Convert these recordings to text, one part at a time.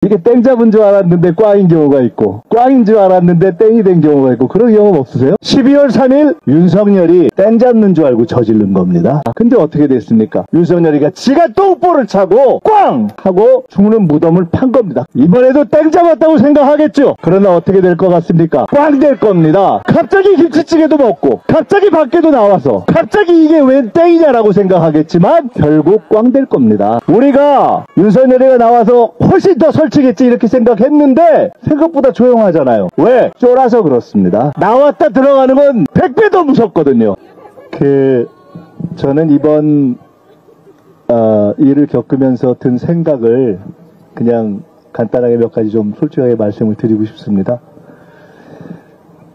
이게 땡 잡은 줄 알았는데 꽝인 경우가 있고, 꽝인 줄 알았는데 땡이 된 경우가 있고, 그런 경험 없으세요? 12월 3일 윤석열이 땡 잡는 줄 알고 저지른 겁니다. 근데 어떻게 됐습니까? 윤석열이가 지가 똥볼을 차고 꽝! 하고 죽는 무덤을 판 겁니다. 이번에도 땡 잡았다고 생각하겠죠? 그러나 어떻게 될 것 같습니까? 꽝 될 겁니다. 갑자기 김치찌개도 먹고, 갑자기 밖에도 나와서, 갑자기 이게 웬 땡이냐라고 생각하겠지만 결국 꽝 될 겁니다. 우리가 윤석열이가 나와서 훨씬 더 설치겠지 이렇게 생각했는데 생각보다 조용하잖아요. 왜? 쫄아서 그렇습니다. 나왔다 들어가는 건 100배 더 무섭거든요. 저는 이번 일을 겪으면서 든 생각을 그냥 간단하게 몇 가지 좀 솔직하게 말씀을 드리고 싶습니다.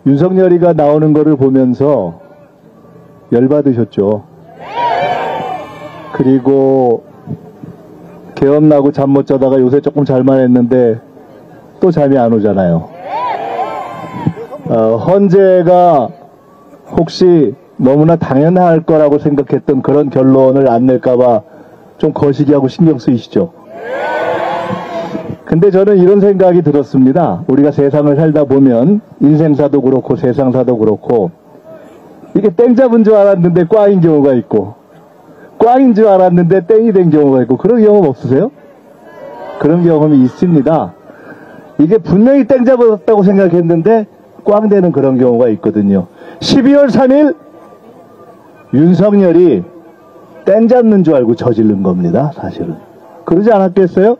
윤석열이가 나오는 거를 보면서 열받으셨죠. 그리고 개엄나고 잠 못 자다가 요새 조금 잘만 했는데 또 잠이 안 오잖아요. 헌재가 혹시 너무나 당연할 거라고 생각했던 그런 결론을 안 낼까봐 좀 거시기하고 신경 쓰이시죠. 근데 저는 이런 생각이 들었습니다. 우리가 세상을 살다 보면 인생사도 그렇고 세상사도 그렇고 이게 땡 잡은 줄 알았는데 꽝인 경우가 있고, 꽝인 줄 알았는데 땡이 된 경우가 있고, 그런 경험 없으세요? 그런 경험이 있습니다. 이게 분명히 땡 잡았다고 생각했는데 꽝 되는 그런 경우가 있거든요. 12월 3일 윤석열이 땡 잡는 줄 알고 저지른 겁니다. 사실은 그러지 않았겠어요?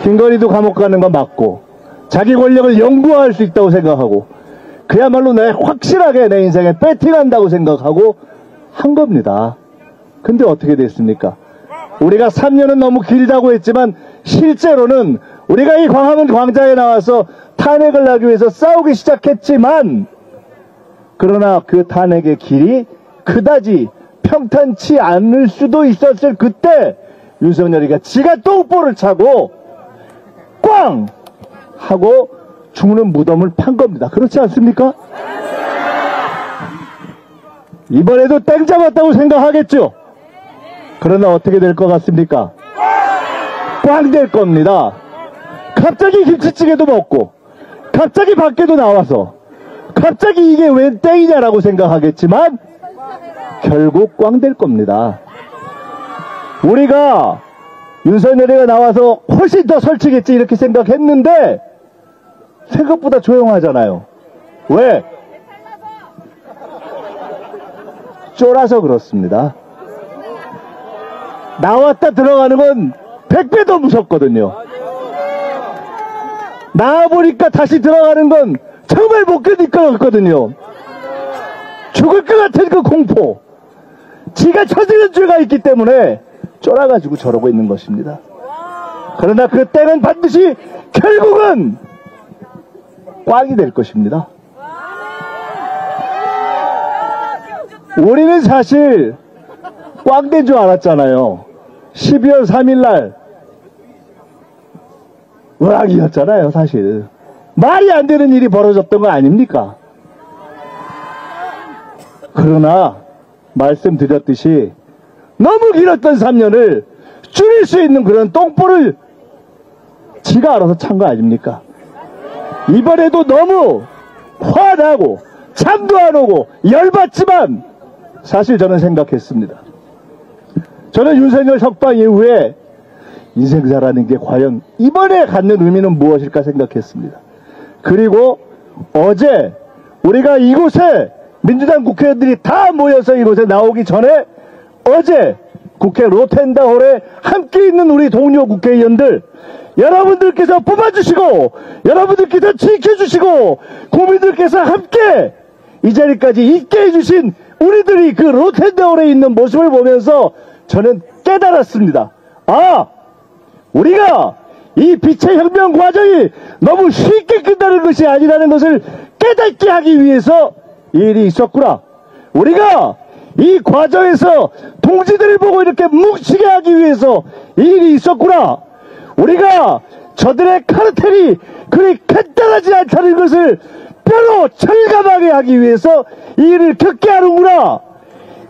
김건희도 감옥 가는 거 맞고, 자기 권력을 영구화할 수 있다고 생각하고, 그야말로 확실하게 내 인생에 배팅한다고 생각하고 한 겁니다. 근데 어떻게 됐습니까? 우리가 3년은 너무 길다고 했지만 실제로는 우리가 이 광화문 광장에 나와서 탄핵을 하기 위해서 싸우기 시작했지만, 그러나 그 탄핵의 길이 그다지 평탄치 않을 수도 있었을 그때 윤석열이가 지가 똥볼을 차고 꽝! 하고 죽는 무덤을 판 겁니다. 그렇지 않습니까? 이번에도 땡 잡았다고 생각하겠죠? 그러나 어떻게 될 것 같습니까? 꽝 될 겁니다. 갑자기 김치찌개도 먹고, 갑자기 밖에도 나와서, 갑자기 이게 웬 땡이냐라고 생각하겠지만 결국 꽝 될 겁니다. 우리가 윤석열이가 나와서 훨씬 더 설치겠지 이렇게 생각했는데 생각보다 조용하잖아요. 왜? 쫄아서 그렇습니다. 나왔다 들어가는 건 100배 더 무섭거든요. 나와보니까 다시 들어가는 건 정말 못 견딜 것 같거든요. 죽을 것 같은 그 공포, 지가 처지는 죄가 있기 때문에 쫄아가지고 저러고 있는 것입니다. 그러나 그 때는 반드시 결국은 꽝이 될 것입니다. 우리는 사실 꽝 된 줄 알았잖아요. 12월 3일날 의학이었잖아요. 사실 말이 안 되는 일이 벌어졌던 거 아닙니까? 그러나 말씀드렸듯이 너무 길었던 3년을 줄일 수 있는 그런 똥볼을 지가 알아서 찬 거 아닙니까? 이번에도 너무 화나고 잠도 안 오고 열받지만 사실 저는 생각했습니다. 저는 윤석열 석방 이후에 인생사라는 게 과연 이번에 갖는 의미는 무엇일까 생각했습니다. 그리고 어제 우리가 이곳에 민주당 국회의원들이 다 모여서 이곳에 나오기 전에 어제 국회 로텐다홀에 함께 있는 우리 동료 국회의원들, 여러분들께서 뽑아주시고 여러분들께서 지켜주시고 국민들께서 함께 이 자리까지 있게 해주신 우리들이 그 로텐다홀에 있는 모습을 보면서 저는 깨달았습니다. 아, 우리가 이 빛의 혁명 과정이 너무 쉽게 끝나는 것이 아니라는 것을 깨닫게 하기 위해서 이 일이 있었구나. 우리가 이 과정에서 동지들을 보고 이렇게 뭉치게 하기 위해서 이 일이 있었구나. 우리가 저들의 카르텔이 그리 간단하지 않다는 것을 뼈로 철감하게 하기 위해서 이 일을 겪게 하는구나.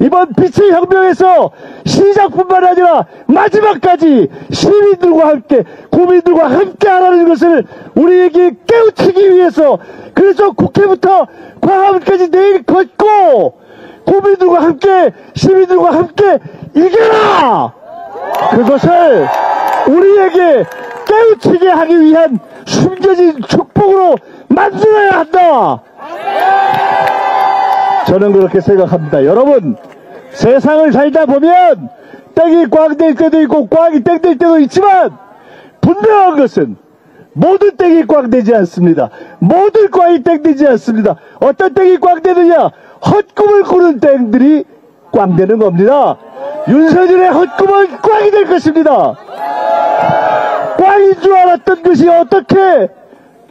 이번 빛의 혁명에서 시작뿐만 아니라 마지막까지 시민들과 함께, 국민들과 함께 하라는 것을 우리에게 깨우치기 위해서, 그래서 국회부터 광화문까지 내일 걷고 국민들과 함께, 시민들과 함께 이겨라! 그것을 우리에게 깨우치게 하기 위한 숨겨진 축복으로 만들어야 한다! 저는 그렇게 생각합니다. 여러분, 세상을 살다 보면 땡이 꽝 될 때도 있고 꽝이 땡 될 때도 있지만 분명한 것은 모든 땡이 꽝 되지 않습니다. 모든 꽝이 땡 되지 않습니다. 어떤 땡이 꽝 되느냐? 헛꿈을 꾸는 땡들이 꽝 되는 겁니다. 윤석열의 헛꿈은 꽝이 될 것입니다. 꽝인 줄 알았던 것이 어떻게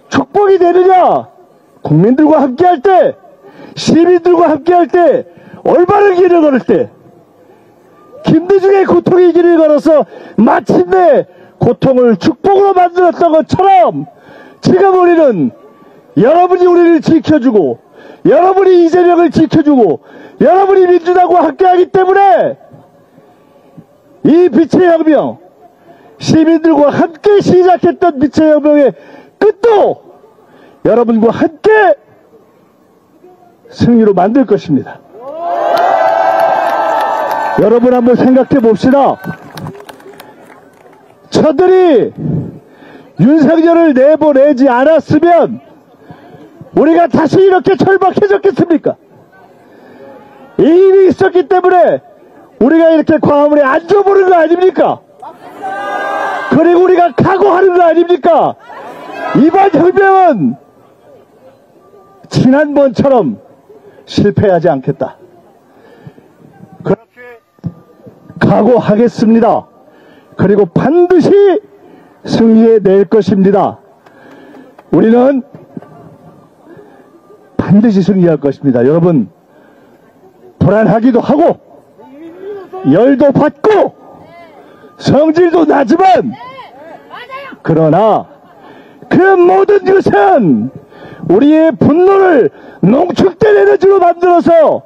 축복이 되느냐? 국민들과 함께할 때, 시민들과 함께할 때, 올바른 길을 걸을 때, 김대중의 고통의 길을 걸어서 마침내 고통을 축복으로 만들었던 것처럼 지금 우리는 여러분이 우리를 지켜주고, 여러분이 이재명을 지켜주고, 여러분이 민주당과 함께하기 때문에 이 빛의 혁명, 시민들과 함께 시작했던 빛의 혁명의 끝도 여러분과 함께 승리로 만들 것입니다. 여러분 한번 생각해 봅시다. 저들이 윤석열을 내보내지 않았으면 우리가 다시 이렇게 절박해졌겠습니까? 이 일이 있었기 때문에 우리가 이렇게 광화문에 앉아보는 거 아닙니까? 그리고 우리가 각오하는 거 아닙니까? 이번 혁명은 지난번처럼 실패하지 않겠다. 그렇게 각오하겠습니다. 그리고 반드시 승리해낼 것입니다. 우리는 반드시 승리할 것입니다. 여러분, 불안하기도 하고 열도 받고 성질도 나지만, 그러나 그 모든 것은 우리의 분노를 농축된 에너지로 만들어서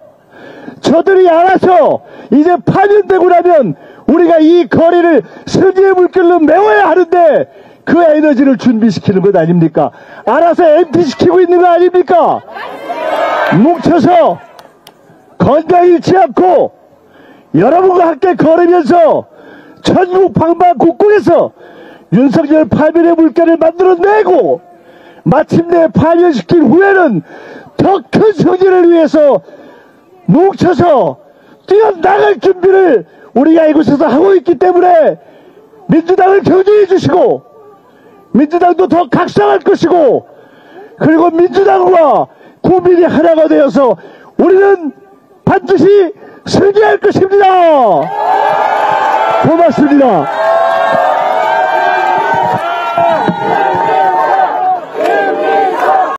저들이 알아서 이제 파면되고 나면 우리가 이 거리를 승리의 물결로 메워야 하는데 그 에너지를 준비시키는 것 아닙니까? 알아서 엠피시키고 있는 거 아닙니까? 뭉쳐서 건강 잃지 않고 여러분과 함께 걸으면서 전국 방방곡곡에서 윤석열 파면의 물결을 만들어내고 마침내 파면시킨 후에는 더 큰 승리를 위해서 뭉쳐서 뛰어나갈 준비를 우리가 이곳에서 하고 있기 때문에 민주당을 격려해 주시고 민주당도 더 각성할 것이고, 그리고 민주당과 국민이 하나가 되어서 우리는 반드시 승리할 것입니다. 고맙습니다.